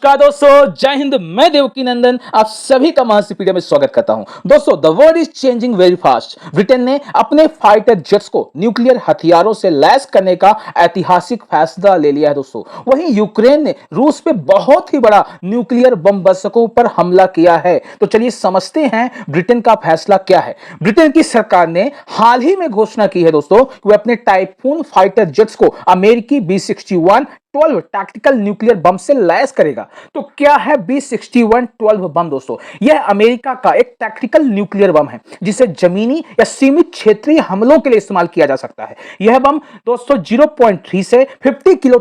नमस्कार दोस्तों, जय हिंद। मैं देवकी नंदन आप सभी का महासीपीडिया में स्वागत करता हूं। दोस्तों, the world is changing very fast. Britain ने अपने फाइटर जेट्स को न्यूक्लियर हथियारों से लैस करने का ऐतिहासिक फैसला ले लिया है। दोस्तों, वहीं यूक्रेन ने रूस पे बहुत ही बड़ा न्यूक्लियर बम बरसकों पर हमला किया है। तो चलिए समझते हैं ब्रिटेन का फैसला क्या है। ब्रिटेन की सरकार ने हाल ही में घोषणा की है दोस्तों कि वह अपने टाइफून फाइटर जेट्स को अमेरिकी B-61 12 टैक्टिकल न्यूक्लियर बम से लैस करेगा। तो क्या है B-61 12 बम दोस्तों? यह अमेरिका का एक टैक्टिकल न्यूक्लियर बम है जिसे जमीनी या सीमित क्षेत्रीय हमलों के लिए इस्तेमाल किया जा सकता है। यह बम दोस्तों 0.3 से 50 किलो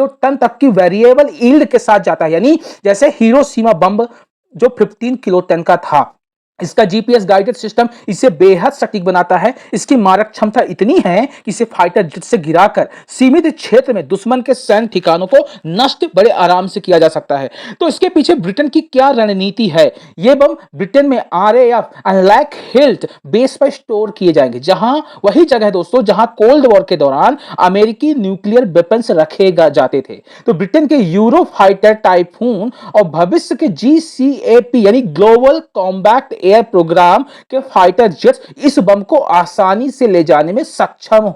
टन तक की वेरिएबल यील्ड के साथ जाता है, यानी जैसे हिरोशिमा बम जो 15 किलो टन का था। इसका जीपीएस गाइडेड सिस्टम इसे बेहद सटीक बनाता है। इसकी मारक क्षमता इतनी है कि इसे फाइटर जेट से गिराकर सीमित क्षेत्र में दुश्मन के सैन्य ठिकानों को नष्ट बड़े आराम से किया जा सकता है। तो इसके पीछे ब्रिटेन की क्या रणनीति है? ये बम ब्रिटेन में RAF अनलैक हिल्ट बेस पर स्टोर किए जाएंगे, जहां वही जगह है दोस्तों जहां कोल्ड वॉर के दौरान अमेरिकी न्यूक्लियर वेपन्स रखे जाते थे। तो ब्रिटेन के यूरो फाइटर टाइफून और भविष्य के GCAP यानी ग्लोबल कॉम्बैट एयर प्रोग्राम के फाइटर जेट्स इस बम को आसानी से ले जाने में सक्षम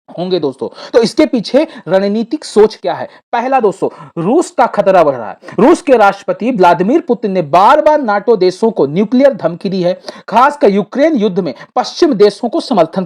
होंगे दोस्तों। तो इसके पीछे रणनीतिक सोच क्या है? पहला दोस्तों, रूस का खतरा बढ़ रहा है। रूस के राष्ट्रपति व्लादिमीर पुतिन ने बार बार नाटो देशों को न्यूक्लियर धमकी दी है, खासकर यूक्रेन युद्ध में पश्चिम देशों के समर्थन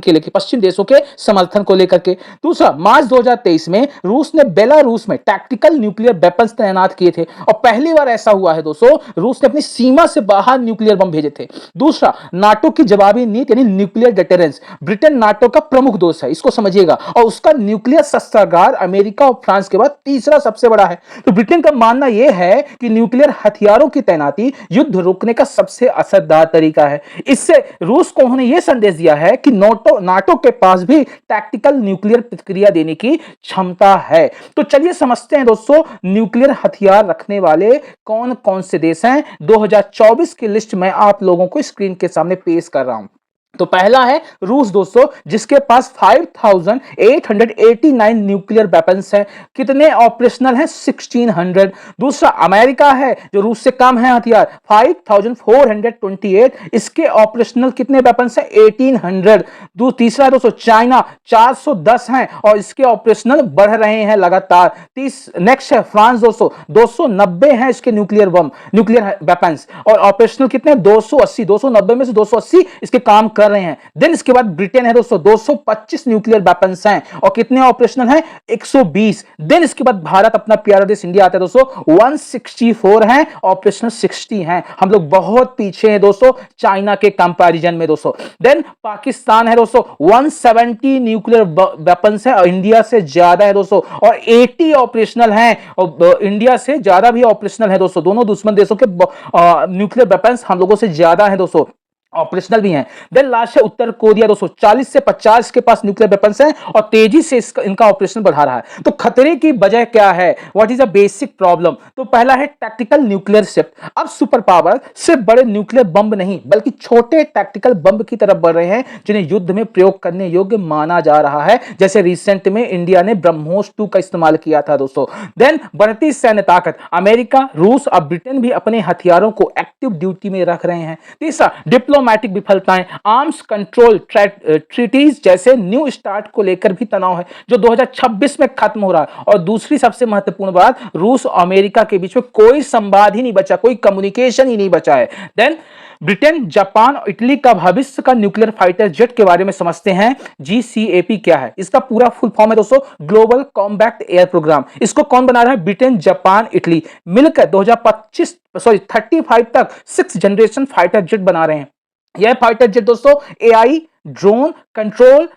को लेकर के। दूसरा, मार्च 2023 में रूस ने बेलारूस में टैक्टिकल न्यूक्लियर वेपन्स तैनात किए थे और पहली बार ऐसा हुआ है दोस्तों, रूस ने अपनी सीमा से बाहर न्यूक्लियर बम भेजे थे। दूसरा, नाटो की जवाबी नीति यानी न्यूक्लियर डिटरेंस। ब्रिटेन नाटो का प्रमुख दोस्त है, इसको समझिएगा, और उसका न्यूक्लियर शस्त्रागार अमेरिका और फ्रांस के बाद तीसरा सबसे बड़ा है। तो ब्रिटेन का मानना यह है कि न्यूक्लियर हथियारों की तैनाती युद्ध रोकने का सबसे असरदार तरीका है। इससे रूस को उन्होंने यह संदेश दिया है कि नाटो के पास भी टैक्टिकल न्यूक्लियर प्रतिक्रिया देने की क्षमता है। तो चलिए समझते हैं दोस्तों, न्यूक्लियर हथियार रखने वाले कौन कौन से देश हैं। 2024 की लिस्ट मैं आप लोगों को स्क्रीन के सामने पेश कर रहा हूं। तो पहला है रूस दोस्तों, जिसके पास 5889 न्यूक्लियर वेपन्स हैं। कितने ऑपरेशनल हैं? 1600। दूसरा अमेरिका है जो रूस से कम है हथियार, 5428। इसके ऑपरेशनल कितने वेपन्स हैं? 1800। तीसरा है दोस्तों चाइना, 410 हैं और इसके ऑपरेशनल बढ़ रहे हैं लगातार। नेक्स्ट है फ्रांस दोस्तों, 290 हैं इसके न्यूक्लियर वेपन्स और ऑपरेशनल कितने? 280। 290 में से 280 इसके काम कर रहे हैं। देन इसके बाद ब्रिटेन है दोस्तों, 225 न्यूक्लियर वेपन्स हैं और कितने ऑपरेशनल हैं? 120। देन इसके बाद भारत, अपना प्यारा देश इंडिया आता है दोस्तों, 164 हैं, ऑपरेशनल 60 हैं। हम लोग बहुत पीछे हैं दोस्तों चाइना के कंपैरिजन में दोस्तों। देन पाकिस्तान है दोस्तों, 170 न्यूक्लियर वेपन्स है और इंडिया से ज्यादा है दोस्तों, और 80 ऑपरेशनल हैं और इंडिया से ज्यादा भी ऑपरेशनल है दोस्तों। दोनों दुश्मन देशों के न्यूक्लियर वेपन्स हम लोगों से ज्यादा है दोस्तों, ऑपरेशनल भी हैं। देन लास्ट है उत्तर कोरिया दोस्तों, 40 से 50 के पास न्यूक्लियर वेपन्स हैं और तेजी से इनका ऑपरेशन बढ़ा रहा है। तो खतरे की वजह क्या है? What is a basic problem? तो पहला है टैक्टिकल न्यूक्लियर शिफ्ट। अब सुपर पावर सिर्फ बड़े न्यूक्लियर बम नहीं बल्कि छोटे टैक्टिकल बम की तरफ बढ़ रहे हैं, जिन्हें युद्ध में प्रयोग करने योग्य माना जा रहा है। जैसे रिसेंट में इंडिया ने ब्रह्मोस 2 का इस्तेमाल किया था दोस्तों। देन बढ़ती सैन्य ताकत, अमेरिका, रूस और ब्रिटेन भी अपने हथियारों को एक्टिव ड्यूटी में रख रहे हैं। तीसरा, डिप्लोमैटिक विफलताएं, आर्म्स कंट्रोल ट्रीटीज जैसे न्यू स्टार्ट को लेकर भी तनाव है जो 2026 में खत्म हो रहा है। और दूसरी सबसे महत्वपूर्ण बात, रूस और अमेरिका के बीच में कोई संवाद ही नहीं बचा, कोई कम्युनिकेशन ही नहीं बचा है। देन ब्रिटेन, जापान और इटली का भविष्य का न्यूक्लियर फाइटर जेट के बारे में समझते हैं। GCAP क्या है? इसका पूरा फुल फॉर्म है दोस्तों ग्लोबल कॉम्बैट एयर प्रोग्राम। इसको कौन बना रहा है? ब्रिटेन, जापान, इटली मिलकर 35 तक 6 जनरेशन फाइटर जेट बना रहे हैं। यह फाइटर जेट दोस्तों AI, drone control,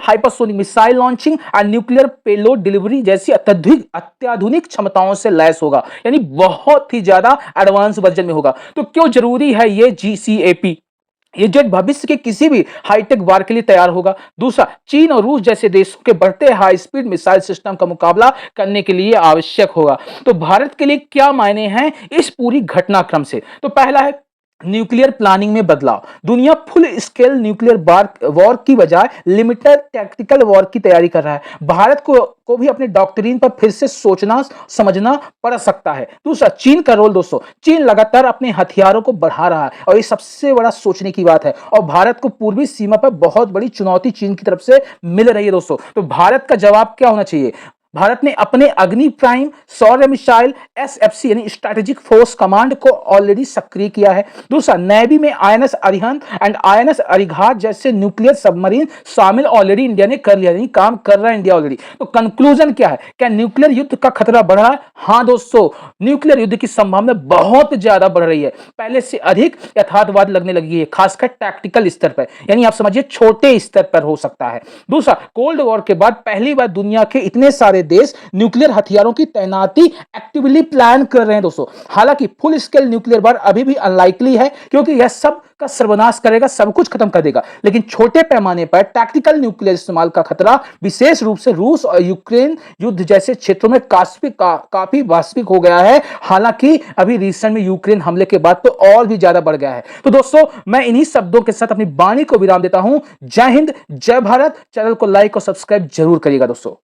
hypersonic missile launching और न्यूक्लियर पेलोड डिलीवरी जैसी अत्याधुनिक क्षमताओं से लैस होगा, यानी बहुत ही ज्यादा एडवांस वर्जन में होगा। तो क्यों जरूरी है ये GCAP? ये जेट भविष्य के किसी भी हाईटेक वार के लिए तैयार होगा। दूसरा, चीन और रूस जैसे देशों के बढ़ते हाई स्पीड मिसाइल सिस्टम का मुकाबला करने के लिए आवश्यक होगा। तो भारत के लिए क्या मायने हैं इस पूरी घटनाक्रम से? तो पहला है न्यूक्लियर प्लानिंग में बदलाव। दुनिया फुल स्केल न्यूक्लियर वॉर की बजाय लिमिटेड टैक्टिकल वॉर की तैयारी कर रहा है। भारत को भी अपने डॉक्ट्रिन पर फिर से सोचना समझना पड़ सकता है। दूसरा, चीन का रोल। दोस्तों, चीन लगातार अपने हथियारों को बढ़ा रहा है और ये सबसे बड़ा सोचने की बात है, और भारत को पूर्वी सीमा पर बहुत बड़ी चुनौती चीन की तरफ से मिल रही है। दोस्तों, तो भारत का जवाब क्या होना चाहिए? भारत ने अपने अग्नि प्राइम सौर्य मिसाइल एसएफसी यानी स्ट्रेटेजिक फोर्स कमांड को ऑलरेडी सक्रिय किया है। दूसरा, नेवी में INS Arihant and INS Arighat जैसे न्यूक्लियर सबमरीन शामिल ऑलरेडी इंडिया ने कर लिया, यानी काम कर रहा है इंडिया ऑलरेडी। तो कंक्लूजन क्या है? क्या न्यूक्लियर युद्ध का खतरा बढ़ रहा है? हाँ दोस्तों, न्यूक्लियर युद्ध की संभावना बहुत ज्यादा बढ़ रही है, पहले से अधिक यथार्थवाद लगने लगी है, खासकर टैक्टिकल स्तर पर, यानी आप समझिए छोटे स्तर पर हो सकता है। दूसरा, कोल्ड वॉर के बाद पहली बार दुनिया के इतने सारे देश न्यूक्लियर हथियारों की तैनाती एक्टिवली प्लान कर रहे हैं। दोस्तों, हालांकि फुल स्केल न्यूक्लियर वार अभी भी अनलाइकली है, क्योंकि यह सब का सर्वनाश करेगा, सब कुछ खत्म कर देगा। लेकिन छोटे पैमाने पर टैक्टिकल न्यूक्लियर इस्तेमाल का खतरा विशेष रूप से रूस और यूक्रेन युद्ध जैसे क्षेत्रों में काफी वास्तविक हो गया है। हालांकि अभी रिसेंट में यूक्रेन हमले के बाद तो और भी ज्यादा बढ़ गया है। तो दोस्तों, मैं इन्हीं शब्दों के साथ अपनी वाणी को विराम देता हूं। जय हिंद, जय भारत। चैनल को लाइक और सब्सक्राइब जरूर करिएगा दोस्तों।